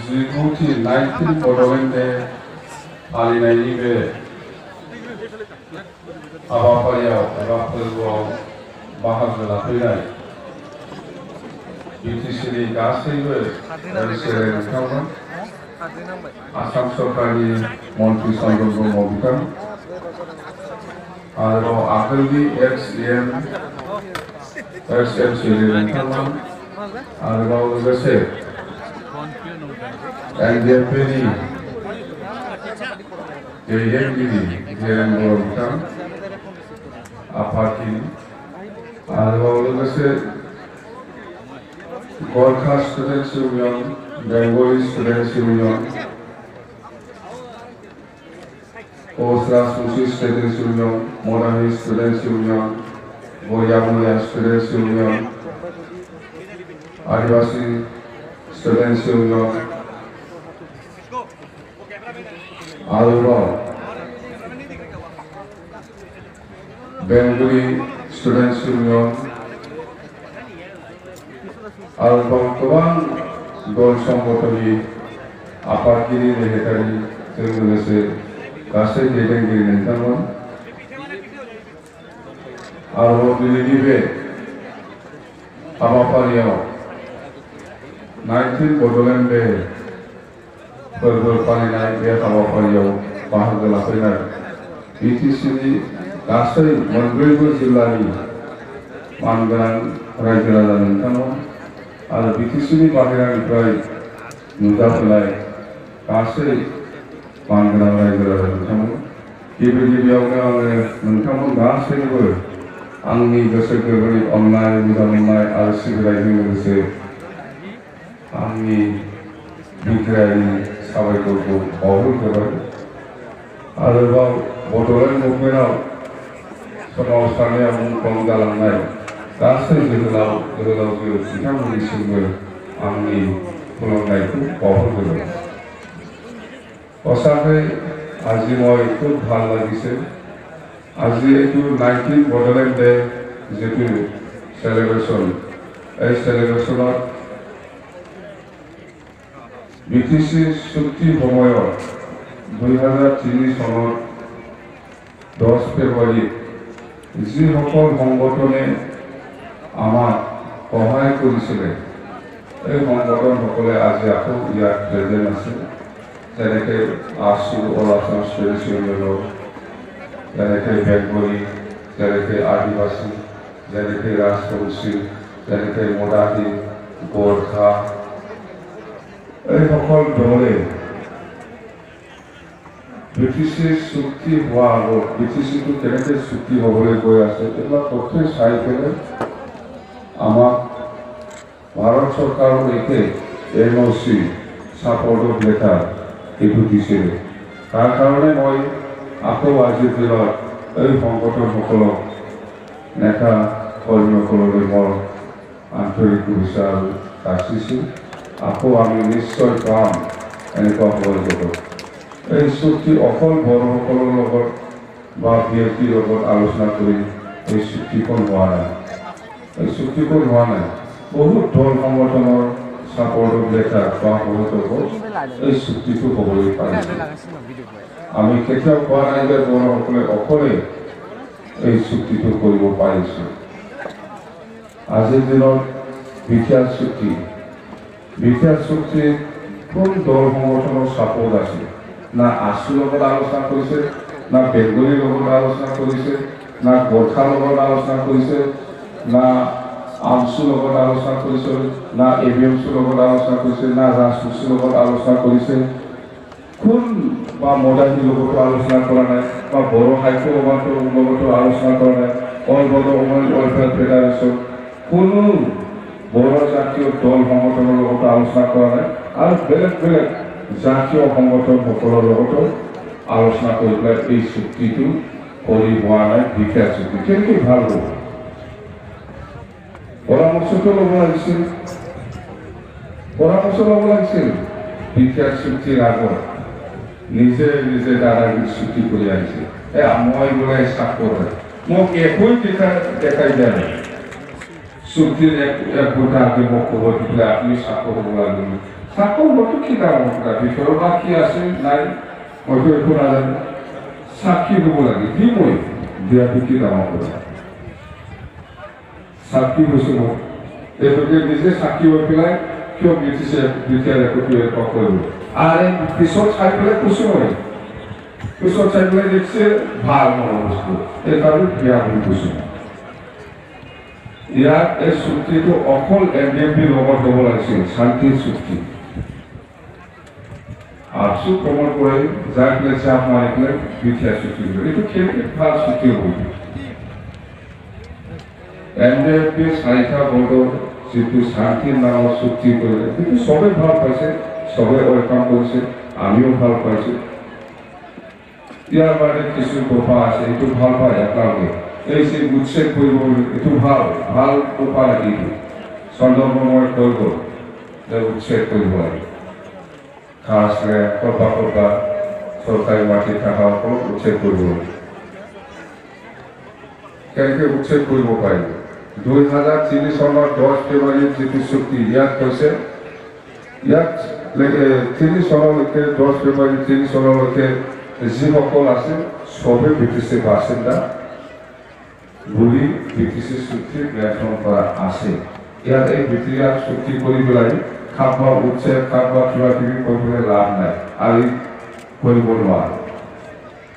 जिगुथि 19 Bodoland day फालिनायनि बे हाबाफारियाव एबा फोरबोआव बाहागो लाफैनाय बिटिसिनि गासैबो रायजो नोंथांमोन आसाम सरकारनि मन्त्रि चन्द्र ब्रह्म बिथां आरोबाव आगोलनि एक्स-एमसिएलए नोंथांमोन आरोबाव लोगोसे एनडिएफबिनि दैदेनगिरि जेरेन बर' बिथां आफादगिरि आरोबाव लोगोसे Gorkha students union Bengali students union coach Rajbanshi students union मदानी स्टुडेन्ट्स इउनियन बरियामुलिया स्टुडेन्ट्स इउनियन आदिवासी स्टुडेन्ट्स इउनियन आरोबाव बेंगली स्टुडेन्ट्स इउनियन आरोबाव गोबां दल संगठननि आफादगिरि नेहाथारिजों लोगोसे गासै दैदेनगिरि नोंथांमोन आरोबाव दिनैनि बे हाबाफारियाव 19 बड'लेण्ड डे फोरबो फालिनाय बे हाबाफारियाव बाहागो लाफैनाय बिटिसिनि गासै मोनब्रैबो जिल्लानि मानगोनां रायजो राजा नोंथांमोन आरो बिटिसिनि बाहेरानिफ्राय नुजाफैनाय गासै मानगोनां रायजो राजा नोंथांमोन गिबियावनो आङो नोंथांमोन गासैनोबो आंनि गोसो गोरबोनि अननाय मोजां मोननाय आरो सिबिनायजों लोगोसे आंनि बिग्रायारि साबायखरखौ बावहरग्रोबाय आरोबाव बड'लेण्ड मुभमेन्टआव सोमावसारनायाव मुंख्लं जालांनाय गासै जोहोलावजो बिथांमोननिसिमबो आंनि खुलुमनायखौ बावहरग्रोबाय সঁচাকৈ আজি মই খুব ভাল লাগিছে আজি এইটো 19 বড'লেণ্ড ডে যেটো সেলিব্ৰেশ্যন এই সেলিব্ৰেশ্যনত বিটিসি চুক্তি সময়ত 2003 চনত 10 ফেব্ৰুৱাৰীত যিসকল সংগঠনে আমাক সহায় কৰিছিলে এই সংগঠনসকলে আজি আকৌ ইয়াত প্ৰেজেণ্ট আছে যেনেকৈ ASU অল আসাম ষ্টুডেণ্টছ ইউনিয়নৰ যেনেকৈ বেংগলী যেনেকৈ আদিবাসী যেনেকৈ ৰাজবংশী যেনেকৈ মদানী গোৰ্খা এইসকল দলে বিটিচিৰ চুক্তি হোৱাৰ আগত বিটিচিটো কেনেকৈ চুক্তি হ'বলৈ গৈ আছে এইবিলাক তথ্য চাই পেলাই আমাক ভাৰত চৰকাৰৰ সৈতে NOC ছাপৰ্টৰ লেটাৰ এইটো দিছিলে তাৰ কাৰণে মই আকৌ আজিৰ দিনত এই সংগঠনসকলক নেতা কৰ্মীসকললৈ মই আন্তৰিক শুভেচ্ছা যাচিছোঁ আকৌ আমি নিশ্চয় পাম এনেকুৱা হ'বলৈ যাব এই চুক্তি অকল বড়োসকলৰ লগত বা ব্যক্তিৰ লগত আলোচনা কৰি এই চুক্তিখন হোৱা নাই এই চুক্তিখন হোৱা নাই বহুত দল সংগঠনৰ ছাপৰ্টৰ লেটাৰ বা সহযোগত এই চুক্তিটো হ'বলৈ পাৰিছে আমি কেতিয়াও কোৱা নাই যে বড়োসকলে অকলে এই চুক্তিটো কৰিব পাৰিছে আজিৰ দিনত বিটিআৰ চুক্তি কোন দল সংগঠনৰ ছাপৰ্ট আছে না ASUৰ লগত আলোচনা কৰিছে না বেংগলীৰ লগত আলোচনা কৰিছে না গোৰ্খাৰ লগত আলোচনা কৰিছে না AMSUৰ লগত আলোচনা কৰিছে না ABMCৰ লগত আলোচনা কৰিছে না ৰাজবংশীৰ লগত আলোচনা কৰিছে কোন বা মদানীৰ লগতো আলোচনা কৰা নাই বা বড়ো সাহিত্য সভাৰ লগতো আলোচনা কৰা নাই all Bodo women welfare federation কোনো বড়ো জাতীয় দল সংগঠনৰ লগতো আলোচনা কৰা নাই আৰু বেলেগ বেলেগ জাতীয় সংগঠনসকলৰ লগতো আলোচনা কৰি পেলাই এই চুক্তিটো কৰি হোৱা নাই বিটিআৰ চুক্তি কেনেকৈ ভাল হ'ব পৰামৰ্শটো ল'ব লাগিছিল বিটিআৰ চুক্তিৰ আগত নিজে দাদাগিৰি চুক্তি কৰি আহিছে মই বোলে স্বাক্ষৰ মোক একোৱে দেখাই দিয়া নাই চুক্তির এক ঘন্টা আগে বক্তব্য দিলে আপনি স্বাক্ষর হবো লাগবেন স্বাক্ষর হতো কি কারণ ভিতরে বা কি আছে নাই হয়তো একটু না জানি সাক্ষী দেবো লাগে কি বই দিয়া কি দাম করে সাক্ষী বসে এটাকে নিজে সাক্ষী হয়ে পেলায় কেউ ব্রিটিশে ব্রিটিয়ার একটি করব আর এই পিছন ছাই পেলে খুশি হয় পিছন ছাই পেলে দেখছে ভাল মনে বস্তু এই কারণে বিয়া বলি খুশি ইয়াত এই চুক্তিটো অকল এনডিএফবিৰ লগত হ'ব লাগিছিল শান্তিৰ চুক্তি আছো প্ৰমাণ কৰে যাই পেলাই চাপ মাৰি পেলাই বিঠিয়া চুক্তি এইটো কেনেকৈ ভাল চুক্তি হ'ব এনডিএফবি চাৰিটা বৰ্ডৰ যিটো শান্তিৰ নামত চুক্তি কৰিলে সেইটো চবেই ভাল পাইছে চবেই ৱেলকাম কৰিছে আমিও ভাল পাইছোঁ ইয়াৰ বাদে কিছু কথা আছে এইটো ভাল পায় আপোনালোকে এই যে উচ্ছেদ কৰিব এইটো ভাল ভাল উপায় এইটো সন্দৰ্ভময় কৰিব যে উচ্ছেদ কৰিব লাগে খাসৰে কবা চৰকাৰী মাটি থকা সকলো উচ্ছেদ কৰিব লাগে কেনেকৈ উচ্ছেদ কৰিব পাৰিব 2003 চনৰ 10 ফেব্ৰুৱাৰীত যিটো চুক্তি ইয়াত কৈছে ইয়াত 3 চনলৈকে 10 ফেব্ৰুৱাৰী 3 চনলৈকে যিসকল আছে সবে ব্ৰিটিছে বাসিন্দা বুলি ব্ৰিটিছে চুক্তি গ্ৰহণ কৰা আছে ইয়াত এই ব্ৰিটিছৰ চুক্তি কৰি পেলাই খাপা উচ্ছেদ খাপা কিবা কিবি কৰিবলৈ লাভ নাই আৰু কৰিব নোৱাৰে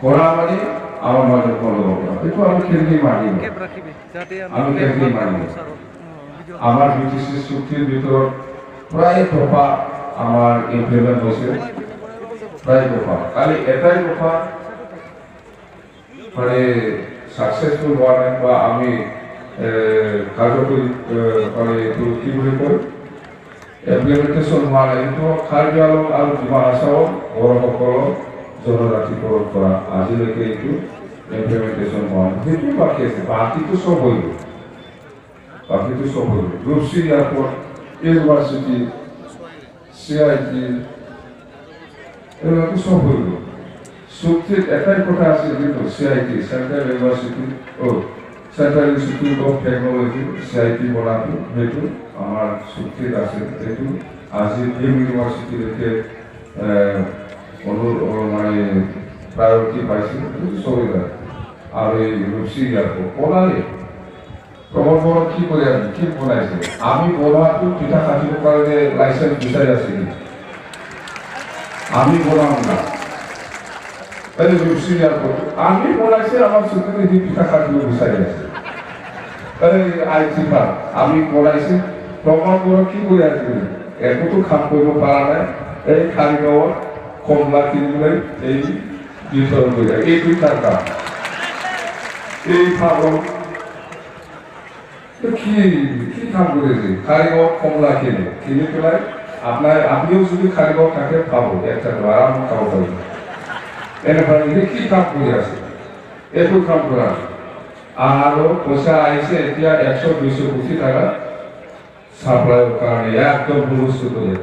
কৰা মানে আমার মাঝে কোনো একটু আমি খেলতে মানি আমি খেলতে মানি আমার ব্রিটিশ চুক্তির ভিতর প্রায় দফা আমার ইমপ্লিমেন্ট হয়েছে প্রায় দফা খালি এটাই দফা মানে সাকসেসফুল হওয়া নাই বা আমি কার্যকরী মানে কি বলে কয় ইমপ্লিমেন্টেশন হওয়া নাই কিন্তু কাৰ্বি আংলং আৰু ডিমা হাছাও বড়োসকলক জনজাতিকরণ করা আজিলৈকে এইটো ইমপ্লিমেন্টেশন হওয়া সেইটো বাকি আছে বাকিটো সব হইল রূপসী এয়ারপোর্ট ইউনিভার্সিটি সিআইটি এগুলো সব হইল চুক্তির এটাই কথা আছে কিন্তু সিআইটি সেন্ট্রাল ইউনিভার্সিটি ও central institute of technology CIT বনাটো সেইটো আমার চুক্তিত আছে সেইটো আজি ইউনিভার্সিটিলৈকে মানে প্রায়োরিটি পাইছে সবাই আর এই রূপসী এয়ারপোর্ট বনালে প্রবল বড় কি করে আমি কি বনাইছে আমি বনোৱাটো পিঠা কাটিব কাৰণে লাইসেন্স বিচাৰি আছে আমি বনাম না এই ৰূপসী এয়াৰপোৰ্ট আমি বনাইছে আমাৰ চুক্তিতে দি পিঠা কাটিব বিচাৰি আছে এই আইটি পাৰ্ক আমি বনাইছে প্ৰবল বড় কি কৰে আছে একোটো কাম কৰিব পৰা নাই এই খাৰিগাঁৱত কমলা কিনিবলৈ এই বিতৰণ কৰি এই দুই টাকা এই ভাগৰ কি কাম কৰেছে খাৰিগাঁৱত কমলা কিনি পেলাই আপনিও যদি খাৰিগাঁৱত থাকে পাব একটা আৰাম খাব পাৰিব এনেকুৱা কি কাম কৰি আছে এইটো কাম কৰা আৰু পইচা আহিছে এতিয়া 100-200 কোটি টাকা সাপ্লাইৰ কাৰণে একদম বস্তু কৰে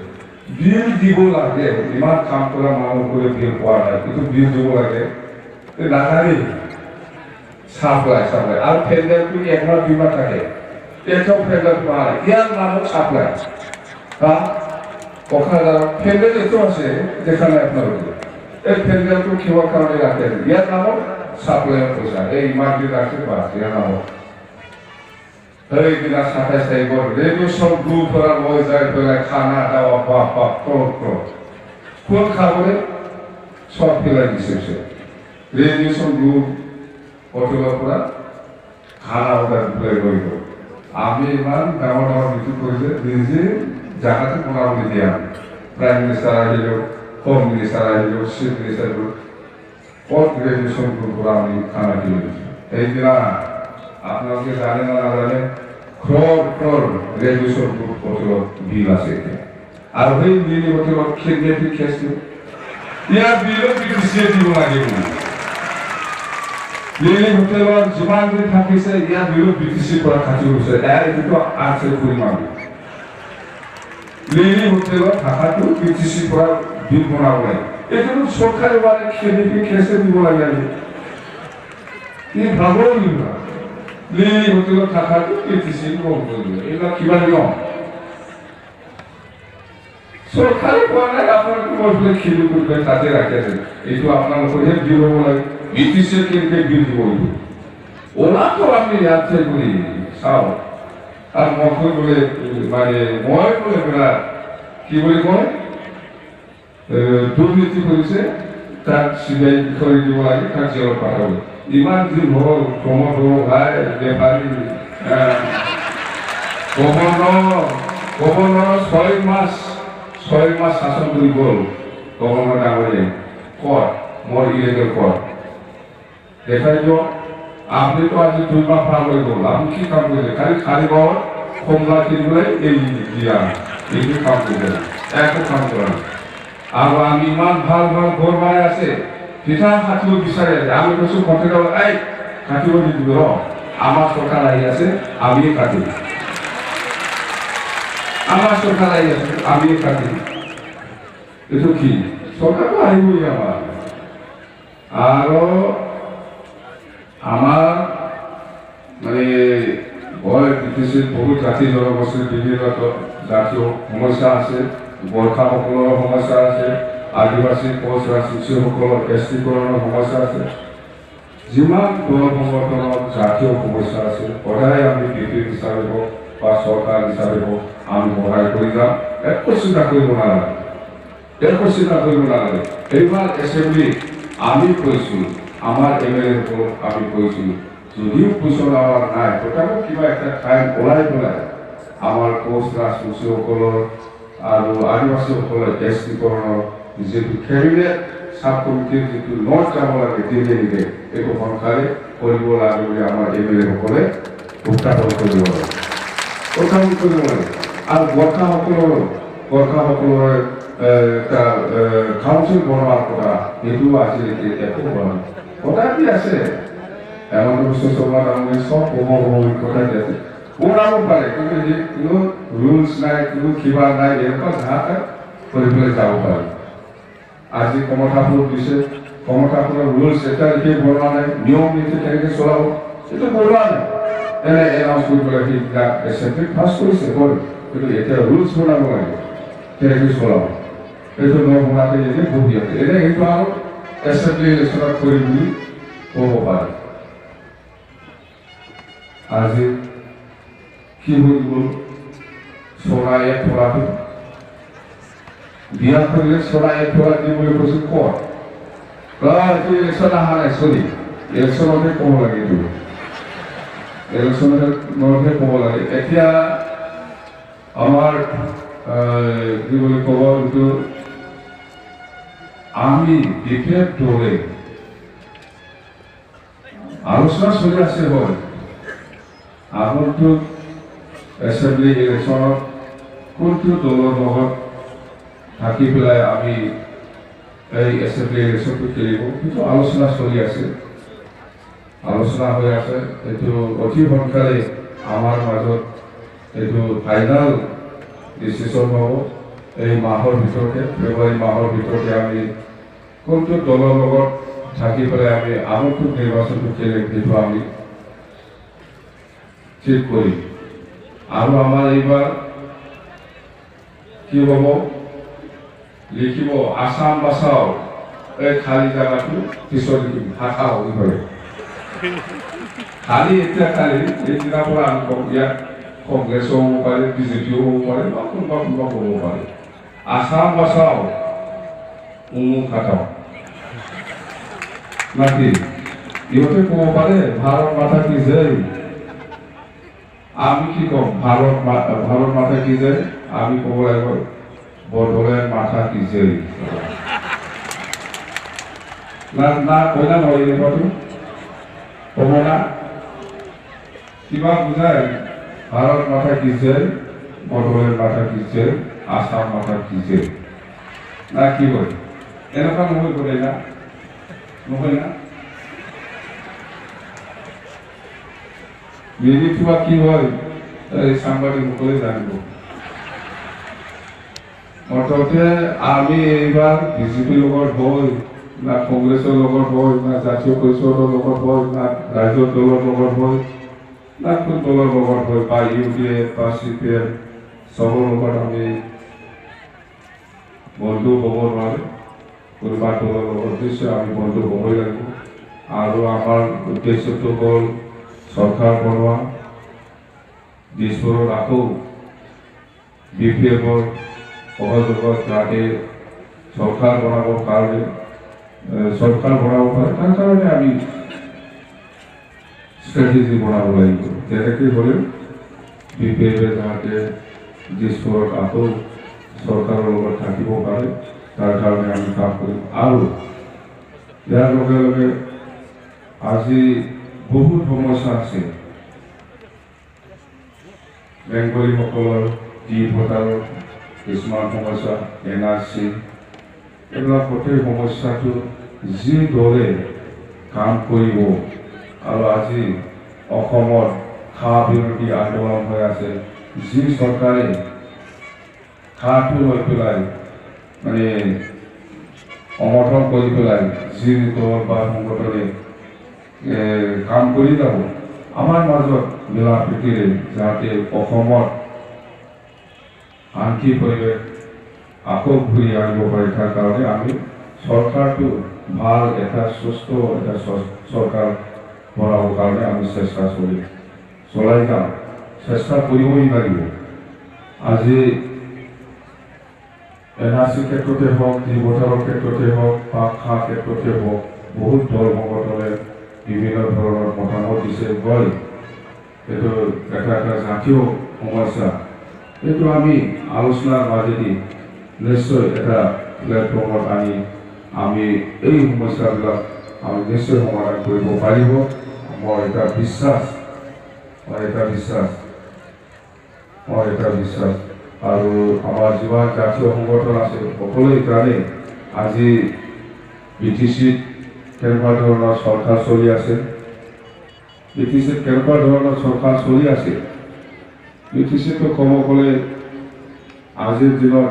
বিল দিব লাগে ইমান কাম কৰা মানুহ কৰে বিল পোৱা নাই কিন্তু বিল দিব লাগে নাথাকে সাপ্লাই আর ফেন্ডারটো একমাস দুইমাস থাকে এটাও ফেন্ডার পায় ইয়ার নামও সাপ্লাই ওখানে ফেন্ডার এতো আছে যেখানে আপনার এই ফেন্ডারটো কিহৰ কাৰণে ৰাখে ইয়াৰ নামও সাপ্লাইয়েৰ পয়সা এই মাৰ্কেট আছে বাস ইয়াৰ নামও দিনা 27 তাৰিখৰ ৰেডিয়েশন গ্ৰুপ পৰা লৈ যায় পেলাই খানা দাওয়া বাপ কোন খাবলে সব পেলাই দিছে রেডিয়েশন গ্রুপ হোটেলৰ পৰা খানা অৰ্ডাৰ পেলাই লৈ গ'ল আমি ইমান ডাঙৰ মিটিং কৰিলে নিজে জাগাতে বনাবলৈ দিয়া প্ৰাইম মিনিষ্টাৰ আহিলেও হোম মিনিষ্টাৰ আহিলেও চিফ মিনিষ্টাৰ ক'ত ৰেডিয়েশন গ্ৰুপ পৰা আমি খানা কিনি দিছোঁ সেইদিনা আপোনালোকে জানে না নাজানে ক্ৰ'ৰ ৰেডিয়েশন গ্ৰুপ হোটেলত বিল আছে এতিয়া আৰু সেই বিল হোটেলত খেতি খেলিছোঁ ইয়াৰ বিলো ব্ৰিটিছে দিব লাগিব এই হোটেলত যিমান দিন থাকিছে ইয়াৰ বিলো ব্ৰিটিছে পৰা খাটি হৈছে এইটো আছে পৰিমাণ এই হোটেলত থাকাটো ব্ৰিটিছে পৰা বিল বনাব লাগে এইটো চৰকাৰে মানে খেতি খেছে দিব লাগে এই ভাবো লিলি হোটেলত থাকাটো পিটিচি গ্ৰহণ কৰিব এইবিলাক কিবা নিয়ম চৰকাৰে কোৱা নাই আপোনালোকে মই বোলে খেলি কৰি তাতে ৰাখি আছে এইটো আপোনালোকৰহে বিল হ'ব লাগে পিটিচি কেনেকৈ বিল দিব ওলাটো আমি ইয়াত বুলি চাওঁ আৰু মই বোলে মানে মই বোলে বিৰাট কি বুলি কয় দুৰ্নীতি কৰিছে তাক চিবিআই বিষয় দিব লাগে তাক জেলত পঠাব ইমান দিন হ'ল প্ৰমোদ ভাই বেপাৰী গভৰ্ণৰ 6 মাস শাসন কৰি গ'ল গভৰ্ণৰ ডাঙৰীয়াই কত মোৰ ইলিগেল কত দেখাই দিয়ক আপনি তো আজি 2 মাস পাৰ হৈ গ'ল আপুনি কি কাম কৰিলে খালি ঘৰ কমলা কিনিবলৈ এই দিয়া এইটো কাম কৰিলে একো কাম কৰা নাই আৰু আমি ইমান ভাল ঘৰ বনাই আছে পিঠা কাটিব বিচাৰি আছে আমি কৈছো কণ্ট্ৰেক্টৰ এই কাটিব নিদিব আমাৰ চৰকাৰ আহি আছে আমিয়ে কাটিম আমাৰ সৰকাৰ আই আছে আমি কাটি এইটো কি সৰকাৰও আহিবই আমাৰ আৰু আমাৰ মানে ভয় বিটিচিত বহুত জাতি জনগোষ্ঠীৰ বিভিন্ন জাতীয় সমস্যা আছে গোৰ্খাসকলৰ সমস্যা আছে আদিবাসী কোচ ৰাজবংশীসকলৰ এছটিকৰণৰ সমস্যা আছে যিমান দল সংগঠনৰ জাতীয় সমস্যা আছে সদায় আমি বিপি হিচাপে হওক বা চৰকাৰ হিচাপে হওক আমি সহায় কৰি যাম একো চিন্তা কৰিব নালাগে এইবাৰ এছেম্বলি আমি কৈছোঁ আমাৰ এমএলএসকল আমি কৈছোঁ যদিও পইচা আমাৰ নাই তথাপিও কিবা এটা ঠাই ওলাই পেলাই আমাৰ কোচ ৰাজবংশীসকলৰ আৰু আদিবাসীসকলৰ এছটিকৰণৰ যিটো কেবিনেট সাব কমিটিৰ যিটো নোট যাব লাগে দিল্লীলৈকে এইটো সোনকালে কৰিব লাগে বুলি আমাৰ এমএলএসকলে উত্থাপন কৰিব লাগে আৰু গোৰ্খাসকলৰ কাউন্সিল বনোৱাৰ কথা সেইটো আজিলৈকে একো হোৱা নাই কথাটি আছে হেমন্ত বিশ্ব শৰ্মা ডাঙৰীয়াই চব কথাটি আছে বনাব পাৰে কিন্তু কোনো ৰুলছ নাই কোনো কিবা নাই এনেকুৱা যাতে কৰিবলৈ যাব পাৰে আজি কমঠাপুৰত দিছে কমঠাপুৰৰ ৰুলছ এতিয়ালৈকে বনোৱা নাই নিয়ম নীতি কেনেকৈ চলাব সেইটো বনোৱা নাই এনে এনাউন্স কৰি পেলাই সেইবিলাক এছেম্বলিত পাছ কৰিছে কৰে কিন্তু এতিয়া ৰুলছ বনাব লাগে কেনেকৈ চলাব এইটো নবনাকে এনেই বহি আছে এনে সেইটো আৰু এছেম্বলি ইলেকশ্যনত কৰি বুলি ক'ব পাৰে আজি কি হৈ গ'ল চৰাই থোৱাটো বিয়া কৰিলে চৰাই থোৱা দিবলৈ কৈছিল ক'ত এইটো ইলেকশ্যন অহা নাই চলি ইলেকশ্যনতে ক'ব লাগে এইটো ইলেকশ্যনতে ক'ব লাগে এতিয়া আমাৰ কি বুলি ক'ব এইটো আমি বিশেষ দৰে আলোচনা চলি আছে হয় আগতো এছেম্বলি ইলেকশ্যনত কোনটো দলৰ লগত থাকি পেলাই আমি এই এছেম্বলি ইলেকশ্যনটো খেলিব কিন্তু আলোচনা চলি আছে আলোচনা হৈ আছে এইটো অতি সোনকালে আমাৰ মাজত এইটো ফাইনেল ডিচিশ্যন হ'ব এই মাহৰ ভিতৰতে ফেব্ৰুৱাৰী মাহৰ ভিতৰতে আমি কোনটো দলৰ লগত থাকি পেলাই আমি আগন্তুক নিৰ্বাচনটো খেলিম সেইটো আমি ঠিক কৰিম আৰু আমাৰ এইবাৰ কি হ'ব লিখিব আসাম বাচাও এই খালী জাগাটো পিছত লিখিম হাতাও হয় খালি এতিয়া খালি এইদিনাৰ পৰা আমি কম ইয়াত কংগ্ৰেছো হ'ব পাৰে বিজেপিও হ'ব পাৰে বা কোনোবা হ'ব পাৰে আসাম বাচাও খাটাও নাকি ইহঁতে ক'ব পাৰে ভাৰত মাতা কি জয় আমি কি কম ভাৰত মাতা কি জয় আমি ক'ব লাগিব বড়োলেণ্ড মাতা কি জয় না কইনা নহয় এনেকুৱাটো ক'ব না কিবা বুজায় ভাৰত মাতা কি জয় বড়োলেণ্ড মাতা কি জয় আসাম মাতা কি জয় না কি হয় এনেকুৱা নহয় কৰে না নহয় না মেলি থোৱা কি হয় এই সাংবাদিকসকলে জানিব মুঠতে আমি এইবাৰ বিজেপিৰ লগত হৈ না কংগ্ৰেছৰ লগত হৈ না জাতীয় পৰিষদৰ লগত হৈ না ৰাজ্যৰ দলৰ লগত হৈ না কোন দলৰ লগত হয় বা UDF বা CPM চবৰ লগত আমি বন্ধু হ'ব নোৱাৰে কোনোবা দলৰ লগত নিশ্চয় আমি বন্ধু হ'বই লাগিব আৰু আমাৰ উদ্দেশ্যটো হ'ল চৰকাৰ বনোৱা দিছপুৰত আকৌ BPFৰ সহযোগত যাতে চৰকাৰ বনাবৰ কাৰণে চৰকাৰ বনাব পাৰে তাৰ কাৰণে আমি স্ট্ৰেটেজি বনাব লাগিব যেনেকৈ হ'লেও BPFে যাতে দিছপুৰত আকৌ চৰকাৰৰ লগত থাকিব পাৰে তাৰ কাৰণে আমি কাম কৰিম আৰু ইয়াৰ লগে লগে আজি বহুত সমস্যা আছে বেংগলীসকলৰ ভোটাৰৰ কিছুমান সমস্যা NRC এইবিলাক গোটেই সমস্যাটো যিদৰে কাম কৰিব আৰু আজি অসমত খা বিৰোধী আন্দোলন হৈ আছে যি চৰকাৰে খাটো লৈ পেলাই মানে সমৰ্থন কৰি পেলাই যি দল বা সংগঠনে কাম কৰি যাব আমাৰ মাজত মিলা প্ৰীতিৰে যাতে অসমত শান্তি পৰিৱেশ আকৌ ঘূৰি আনিব পাৰে তাৰ কাৰণে আমি চৰকাৰটো ভাল এটা সুস্থ এটা চৰকাৰ বনাবৰ কাৰণে আমি চেষ্টা চলাই যাম চেষ্টা কৰিবই লাগিব আজি NRC ক্ষেত্ৰতে হওক ভোটাৰৰ ক্ষেত্ৰতে হওক বা খা ক্ষেত্ৰতে হওক বহুত দল সংগঠনে বিভিন্ন ধৰণৰ মতামত দিছে গৈ এইটো এটা জাতীয় সমস্যা এইটো আমি আলোচনাৰ মাজেদি নিশ্চয় এটা প্লেটফৰ্মত আনি আমি এই সমস্যাবিলাক আমি নিশ্চয় সমাধান কৰিব পাৰিব মোৰ এটা বিশ্বাস আৰু আমাৰ যিমান জাতীয় সংগঠন আছে সকলোৱে জানে আজি BTCত কেনেকুৱা ধৰণৰ চৰকাৰ চলি আছে BTCত কেনেকুৱা ধৰণৰ চৰকাৰ চলি আছে BTCটো ক'ব গ'লে আজিৰ দিনত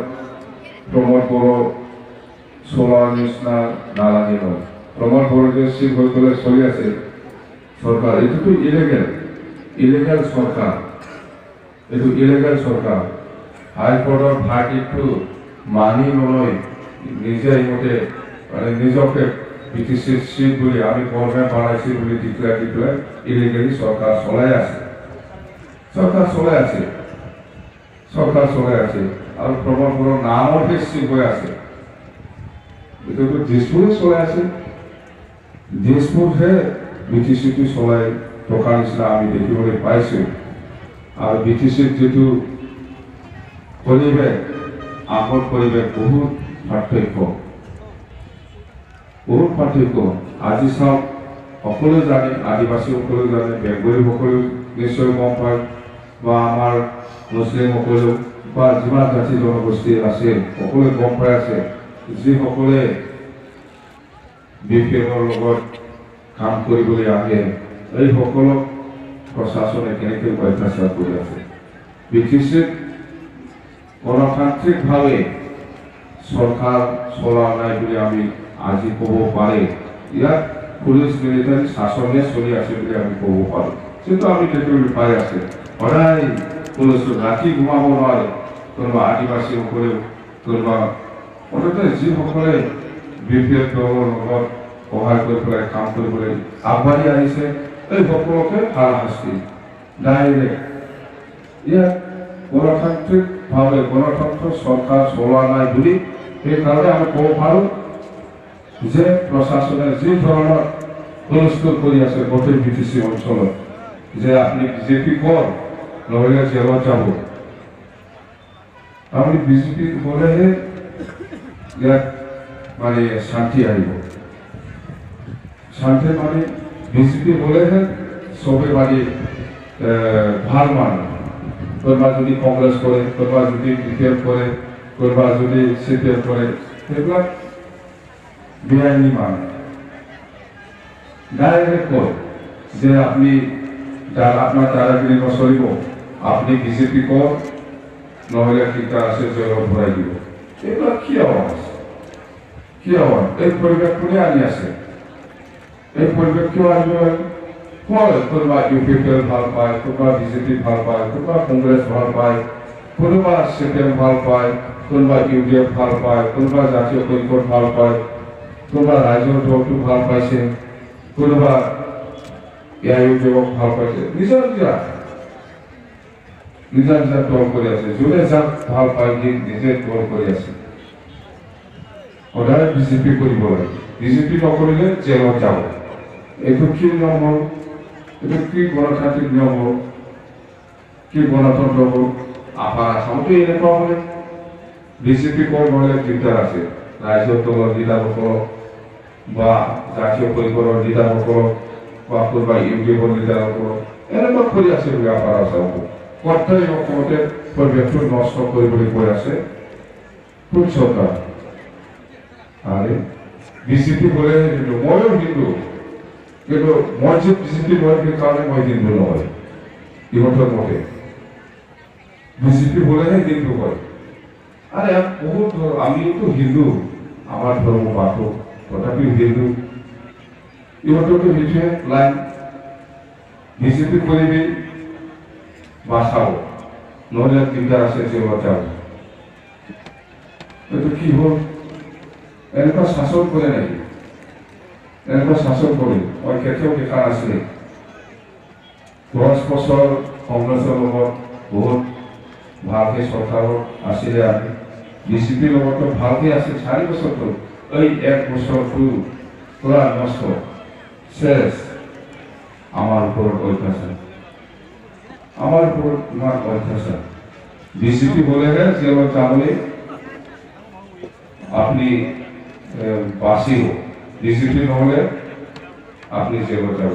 প্ৰমোদ বড়ো চলোৱাৰ নিচিনা নালাগে নহয় প্ৰমোদ বড়োৱে চিফ হৈ পেলাই চলি আছে চৰকাৰ এইটোতো ইলিগেল চৰকাৰ এইটো ইলিগেল চৰকাৰ হাইকোৰ্টৰ ভাৰ্ডিক্টটো মানি নলয় নিজে ইমতে মানে নিজকে BTCৰ চিফ বুলি আমি গভৰ্ণমেণ্ট বনাইছে বুলি ডিক্লেয়াৰ দি পেলাই ইলিগেলি চৰকাৰ চলাই আছে আৰু প্ৰমোদ বড়োৰ নামতে চিফ হৈ আছে এইটোতো দিছপুৰে চলাই আছে দিছপুৰহে BTCটো চলাই থকা নিচিনা আমি দেখিবলৈ পাইছোঁ আৰু BTCৰ যিটো পৰিৱেশ আগৰ পৰিৱেশ বহুত পাৰ্থক্য আজি চাওক সকলোৱে জানে আদিবাসীসকলেও জানে বেংগলীসকলেও নিশ্চয় গম পায় বা আমাৰ মুছলিমসকলেও বা যিমান জাতি জনগোষ্ঠী আছে সকলোৱে গম পাই আছে যিসকলে BPFৰ লগত কাম কৰিবলৈ আহে এই সকলক প্ৰশাসনে কেনেকৈ অত্যাচাৰ কৰি আছে BTCত গণতান্ত্ৰিকভাৱে চৰকাৰ চলোৱা নাই বুলি আমি আজি ক'ব পাৰে ইয়াত পুলিচ মিলিটাৰী শাসনে চলি আছে বুলি আমি ক'ব পাৰোঁ কিন্তু আমি দেখিবলৈ পাই আছে সদায় পুলিচ ৰাতি ঘুমাব নোৱাৰে কোনোবা আদিবাসীসকলেও কোনোবা মুঠতে যিসকলে BPF দলৰ লগত সহায় কৰি পেলাই কাম কৰিবলৈ আগবাঢ়ি আহিছে এই সকলোকে হাৰাশাস্তি ডাইৰেক্ট ইয়াত গণতান্ত্ৰিকভাৱে গণতন্ত্ৰ চৰকাৰ চলোৱা নাই বুলি সেইকাৰণে আমি ক'ব পাৰোঁ যে প্ৰশাসনে যি ধৰণৰ হুলস্থুল কৰি আছে গোটেই BTC অঞ্চলত যে আপুনি BJP কৰ নহ'লে জেলত যাব আপুনি BJP হ'লেহে ইয়াত মানে শান্তি আহিব শান্তি মানে BJP হ'লেহে চবে মানে ভাল মানুহ কোনোবা যদি কংগ্ৰেছ কৰে কোনোবা যদি BPF কৰে কোনোবা যদি CPF কৰে সেইবিলাক বেআইনী মানুহ ডাইৰেক্ট কয় যে আপনি আপনাৰ দাদাগিৰি নচলিব আপনি BJP কৰ নহ'লে ঠিকা আছে জেলত ভৰাই দিব এইবিলাক কি আৱাজ এই পৰিৱেশ কোনে আনি আছে এই পৰিৱেশ কিয় আনিব কোনোবা UPPL ভাল পায়, কোনোবা বিজেপি ভাল পায়, কোনোবা কংগ্ৰেছ ভাল পায়, কোনোবা CPM ভাল পায়, কোনোবা UDF ভাল পায়, কোনোবা জাতীয় ঐক্য ভাল পায়, কোনোবা ৰাইজৰ দলটো ভাল পাইছে, কোনোবা AIUDF ভাল পাইছে। নিজৰ দল কৰি আছে, যোনে যাক ভাল পায় নিজে দল কৰি আছে। সদায় বিজেপি কৰিব লাগে, বিজেপি নকৰিলে জেলত যাব। এইটো কি নিয়ম হ'ল, এইটো কি গণতান্ত্ৰিক নিয়ম হ'ল, কি গণতন্ত্ৰ হ'ল? আপাৰ আসামতো এনেকুৱা হ'লে বিজেপি কৰিবলে দিগদাৰ আছে। ৰাইজৰ দলৰ লিডাৰসকলক বা জাতীয় পৰিষদৰ লিডাৰসকলক বা কোনোবা UDFৰ লিডাৰসকলক এনেকুৱা কৰি আছে বুলি আপাৰ আসামত কৰ্তব্য অসমতে পৰিৱেশটো নষ্ট কৰিবলৈ গৈ আছে কোন চৰকাৰ? আৰে বিজেপি বোলে ময়ো হিন্দু, কিন্তু মই যে বিজেপি নহয় সেইকাৰণে মই হিন্দু নহয়। ইহঁতৰ মতে বিজেপি বোলেহে হিন্দু হয়। আৰে বহুত আমিও হিন্দু, আমাৰ ধৰ্ম বাথৌ, তথাপিও হিন্দু। ইহঁততো সেইটোৱে লাইন, বিজেপি কৰিবি বাঁচাব, নহ'লে দিগদাৰ আছে জেলত যাব। এইটো কি হ'ল? এনেকুৱা শাসন কৰে নেকি? এনেকুৱা শাসন কৰে মই কেতিয়াও দেখা নাছিলে। 10 বছৰ কংগ্ৰেছৰ লগত বহুত ভালকে চৰকাৰত আছিলে, আমি বিজেপিৰ লগতো ভালকে আছে 4 বছৰটো। এই 1 বছৰটো পুৰা নষ্ট শেষ। আমাৰ ওপৰত অত্যাচাৰ, আমাৰ ওপৰত ইমান অত্যাচাৰ। বিজেপি বলেহে জেলত যাবলৈ আপনি বাঁচিব, বিজেপি নহ'লে আপনি জেলত যাব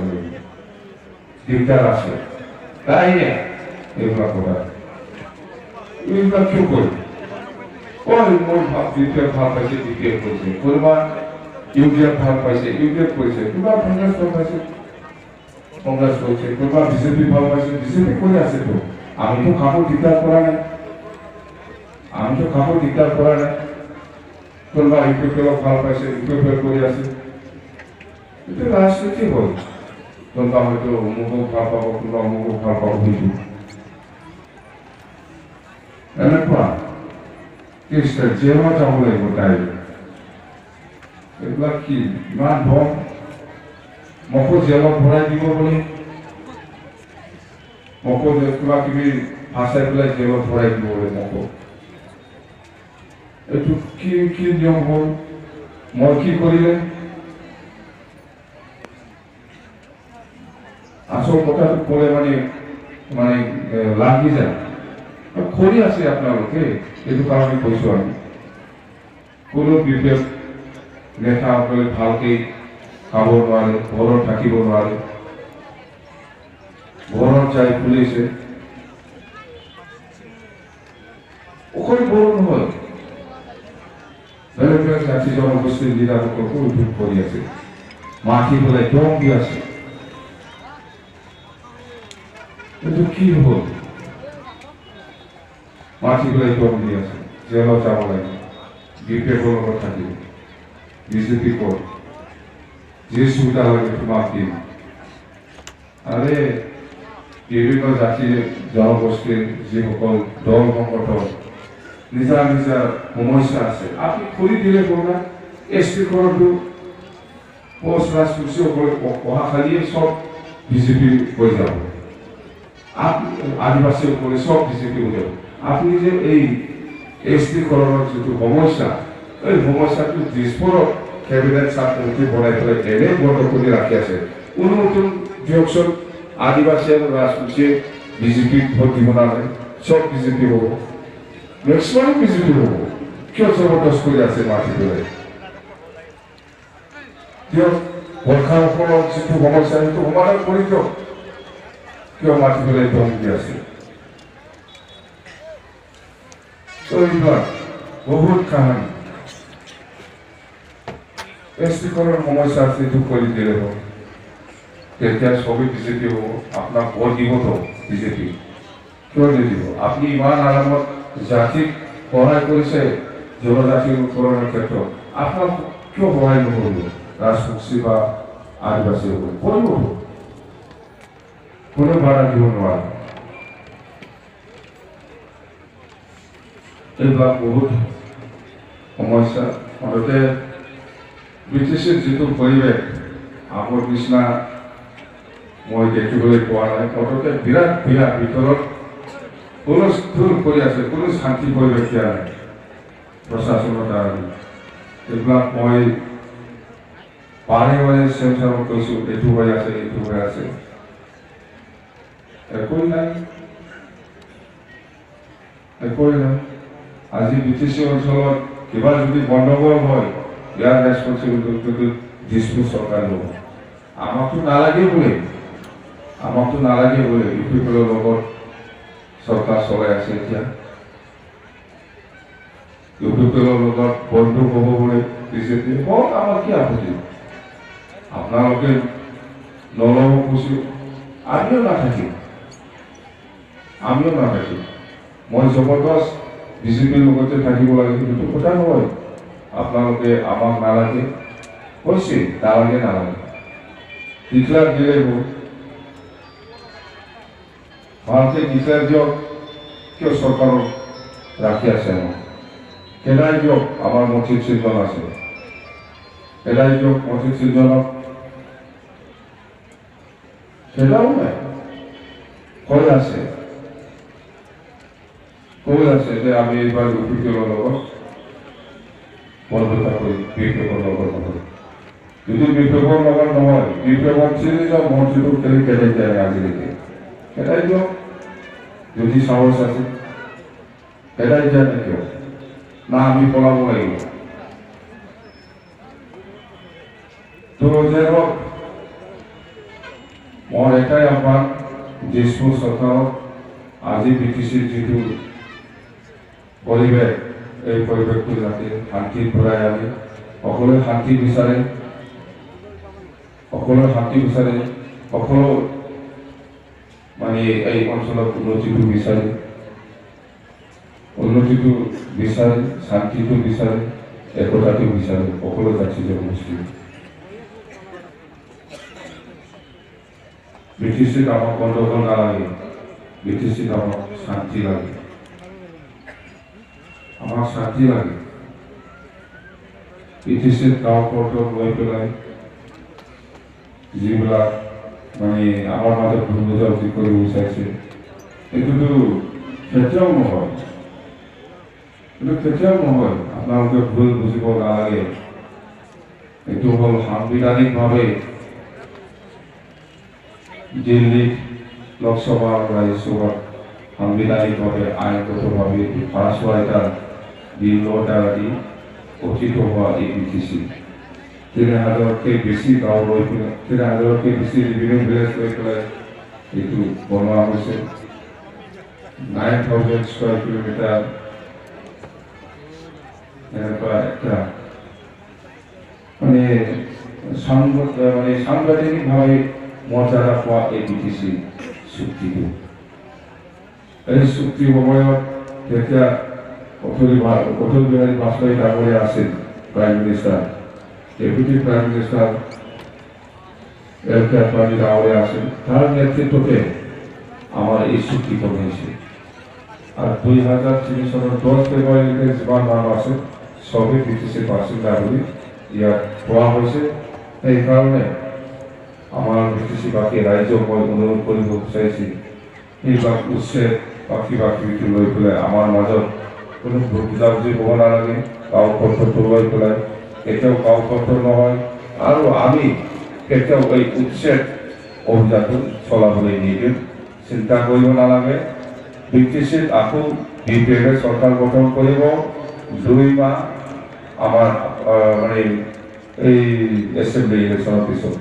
দিগদাৰ আছে। তাই এইবিলাক কথা এইবিলাক কিয় কৰে? মই BPF ভাল পাইছে, BPF কৰিছে, কোনোবা UDF ভাল পাইছে, UDF কৰিছে, কোনোবা কংগ্ৰেছ ভাল পাইছে, কংগ্ৰেছ কৰিছে, কোনোবা বিজেপি ভাল পাইছে, বিজেপি কৰি আছেতো। আমিতো কাকো দিগদাৰ কৰা নাই, আমিতো কাকো দিগদাৰ কৰা নাই। কোনোবা UPPL ভাল পাইছে, UPPL কৰি আছে। এইটো ৰাজনীতি হ'ল। কোনোবা হয়তো অমুকক ভাল পাব, কোনোবা অমুকক ভাল পাব, সেইটো এনেকুৱা জেলত যাব লাগিব তাই। এইবিলাক কি ইমান ধন, মোকো জেলত ভৰাই দিব বুলি, মোকো কিবা কিবি ফাঁচাই পেলাই জেলত ভৰাই দিব বুলি মোকো। এইটো কি কি নিয়ম হ'ল? মই কি কৰিলে? আচল কথাটো ক'লে মানে লাগি যায়। কৰি আছে আপোনালোকে, এইটো কাৰণে কৈছোঁ আমি। কোনো BPF নেতাসকলে ভালকৈ খাব নোৱাৰে, ঘৰত থাকিব নোৱাৰে, ঘৰত যাই ফুলিছে। অকল বড়ো নহয়, বেলেগ বেলেগ জাতি জনগোষ্ঠীৰ লিডাৰসকলকো উদ্যোগ কৰি আছে, মাতি পেলাই দম দি আছে। এইটো কি হ'ল? মাতি পেলাই দম দি আছে, জেলত যাব লাগে, BPFৰ লগত থাকিব। বিজেপি ক'ত? যি সুবিধা লাগে তোমাক দিম। আৰে বিভিন্ন জাতিৰ জনগোষ্ঠীৰ যিসকল দল সংগঠন নিজা নিজা সমস্যা আছে, আপুনি কৰি দিলে ক'লা ST খনতো পোষ্ট ৰাজবংশীসকলে অহাকালিয়ে চব বিজেপি হৈ যাব, আদিবাসীসকলে চব বিজেপি হৈ যাব। আপুনি যে এই ST খনৰ যিটো সমস্যা, এই সমস্যাটো দিছপুৰত কেবিনেট চাপ কমিটি বনাই পেলাই এনে বন্ধ কৰি ৰাখি আছে। অনুমোদন দিয়কচোন, আদিবাসী আৰু ৰাজবংশীয়ে বিজেপিক ভোট দিব নালাগে, চব বিজেপি হ'ব, মেক্সিমাম বিজেপি হ'ব। কিয় জবৰদস্ত কৰি আছে মাতি পেলাই? দিয়ক, বৰ্ষাসকলৰ যিটো সমস্যা সেইটো সমাধান কৰি দিয়ক। কিয় মাতি পেলাই দম দি আছে? এইবিলাক বহুত কাহানী। ST খনৰ সমস্যা আছে, এইটো কৰি দিলে হ'ব, তেতিয়া সবেই বিজেপি হ'ব। আপোনাক ভোট দিবতো বিজেপি, কিয় নিদিব? আপুনি ইমান আৰামত জাতিক সহায় কৰিছে, জনজাতিকৰণৰ ক্ষেত্ৰত আপোনাক কিয় সহায় নকৰিব? ৰাজবংশী বা আদিবাসীসকলে কৰিব। কোনো বাধা দিব নোৱাৰে। এইবিলাক বহুত সমস্যা। মুঠতে ব্ৰিটিছৰ যিটো পৰিৱেশ আগৰ নিচিনা মই দেখিবলৈ পোৱা নাই। মুঠতে বিৰাট ভিতৰত হুলস্থুল কৰি আছে, কোনো শান্তি পৰিৱেশ দিয়া নাই প্ৰশাসনৰ দ্বাৰা। এইবিলাক মই বাৰে চেঞ্চাৰক কৈছোঁ, এইটো হৈ আছে, এইটো হৈ আছে, একোৱেই নাই। আজি BTC অঞ্চলত কিবা যদি গণ্ডগোল হয়, ইয়াৰ ৰেছপনচিবিলিটি দিছপুৰ চৰকাৰ ল'ব। আমাকতো নালাগে বোলে ইউপিপিএলৰ লগত চৰকাৰ চলাই আছে। এতিয়া ইউপিপিএলৰ লগত বন্ধু হ'ব বোলে বিজেপি। আমাৰ কি আপত্তি? আপোনালোকে নল'ব কৈছোঁ, আমিও নাথাকিম। মই জবৰদস্ত বিজেপিৰ লগতে থাকিব লাগে, সেইটো কথা নহয়। আপোনালোকে আমাক নালাগে কৈছে, নালাগে ডিক্লেয়াৰ দিলে হ'ল, ভালকৈ ডিক্লেয়াৰ দিয়ক। কিয় চৰকাৰক ৰাখি আছে? আমাক খেদাই দিয়ক। আমাৰ মন্ত্ৰীৰ চিজন আছে, খেদাই দিয়ক মন্ত্ৰীৰ চিজনক। খেদাও নাই, কৈ আছে যে আমি এইবাৰ ইউপিপিএলৰ লগত বন্ধুতা কৰি বিপিএফৰ লগত নহয়। যদি বিপিএফৰ লগত নহয়, বিপিএফৰ চিজন মন্ত্ৰীটো খেদাই দিয়া নাই আজিলৈকে। খেদাই দিয়ক যদি সাহস আছে, খেদাই দিয়া নাই কিয়? না আমি পলাব লাগিব? তো যে হোক, মোৰ এটাই আহ্বান দিছপুৰ চৰকাৰক, আজি BTCৰ যিটো পৰিৱেশ, এই পৰিৱেশটো যাতে শান্তি ঘূৰাই আনে। সকলোৱে শান্তি বিচাৰে, সকলো মানে এই অঞ্চলত উন্নতিটো বিচাৰে, শান্তিটো বিচাৰে, একতাটো বিচাৰে সকলো জাতি জনগোষ্ঠী। BTCত আমাক গণ্ডগোল নালাগে, BTCত আমাক শান্তি লাগে, BTCত গাঁও পৰ্টক লৈ পেলাই যিবিলাক মানে আমাৰ মাজত ভুল বুজাবুজি কৰিব বিচাৰিছে, এইটোতো কেতিয়াও নহয়। আপোনালোকে ভুল বুজিব নালাগে। এইটো হ'ল সাংবিধানিকভাৱে দিল্লীত লোকসভা আৰু ৰাজ্যসভাত সাংবিধানিকভাৱে আইনগতভাৱে পাছ হোৱা এটা বিলৰ দ্বাৰা দি গঠিত হোৱা এই BTC 3000তকৈ বেছি গাঁও লৈ পেলাই, 3000তকৈ বেছি ৰিভিনিউ ভিলেজ লৈ পেলাই এইটো বনোৱা হৈছে। 9000 স্কোয়াৰ কিলোমিটাৰ এনেকুৱা একটা মানে সাংবিধানিকভাৱে মৰ্যাদা পোৱা এই BTC চুক্তিটো। এই চুক্তিৰ সময়ত তেতিয়া অটল বিহাৰী বাজপেয়ী ডাঙৰীয়া আছিল prime minister, deputy prime minister LK Advani ডাঙৰীয়া আছিল। তাৰ নেতৃত্বতে আমাৰ এই চুক্তিখন হৈছে। আৰু 2003 চনৰ 10 ফেব্ৰুৱাৰীলৈকে যিমান মানুহ আছে চবেই BTCৰ বাসিন্দা বুলি ইয়াত কোৱা হৈছে। সেইকাৰণে আমাৰ BTC-বাসী ৰাইজক মই অনুৰোধ কৰিব বিচাৰিছোঁ, এইবিলাক উচ্ছেদ বা কিবা কিবিটো লৈ পেলাই আমাৰ মাজত কোনো ভুল বুজাবুজি হ'ব নালাগে। গাঁও পৰ্টটো লৈ পেলাই কেতিয়াও গাঁও পৰ্ট নহয়, আৰু আমি কেতিয়াও এই উচ্ছেদ অভিযানটো চলাবলৈ নিদিওঁ, চিন্তা কৰিব নালাগে। BTCত আকৌ BPF চৰকাৰ গঠন কৰিব 2 মাহ আমাৰ মানে এই এছেম্বলি ইলেকশ্যনৰ পিছত।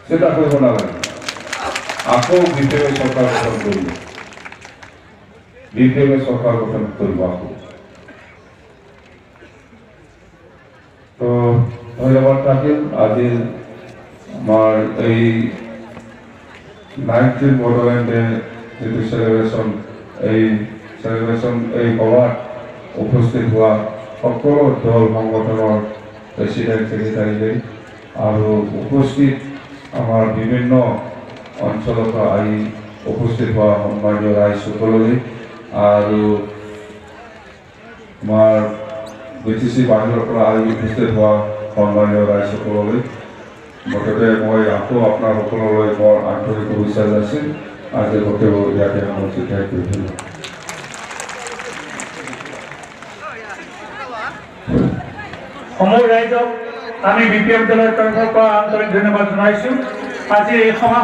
চিন্তা কৰিব নালাগে, আকৌ BPF চৰকাৰ গঠন কৰিব আকৌ। তো ধন্যবাদ থাকিল। আজি আমাৰ এই 19 বড়োলেণ্ডে যিটো চেলিব্ৰেশ্যন, এই সভাত উপস্থিত হোৱা সকলো দল সংগঠনৰ প্ৰেচিডেণ্ট, ছেক্ৰেটাৰী আৰু উপস্থিত আমাৰ বিভিন্ন অঞ্চলৰ পৰা আহি উপস্থিত হোৱা সন্মানীয় ৰাইজসকললৈ আৰু আমাৰ BTC বাহিৰৰ পৰা আহি উপস্থিত হোৱা সন্মানীয় ৰাইজসকললৈ মুঠতে মই আকৌ আপোনাৰ সকলোলৈ বৰ আন্তৰিক শুভেচ্ছা যাচিম। আজি বক্তব্য ইয়াতে সামৰণি কৰিছিলোঁ। সমূহ ৰাইজক আমি BPM দলৰ তৰফৰ পৰা আন্তৰিক ধন্যবাদ জনাইছোঁ। আজি এই সভা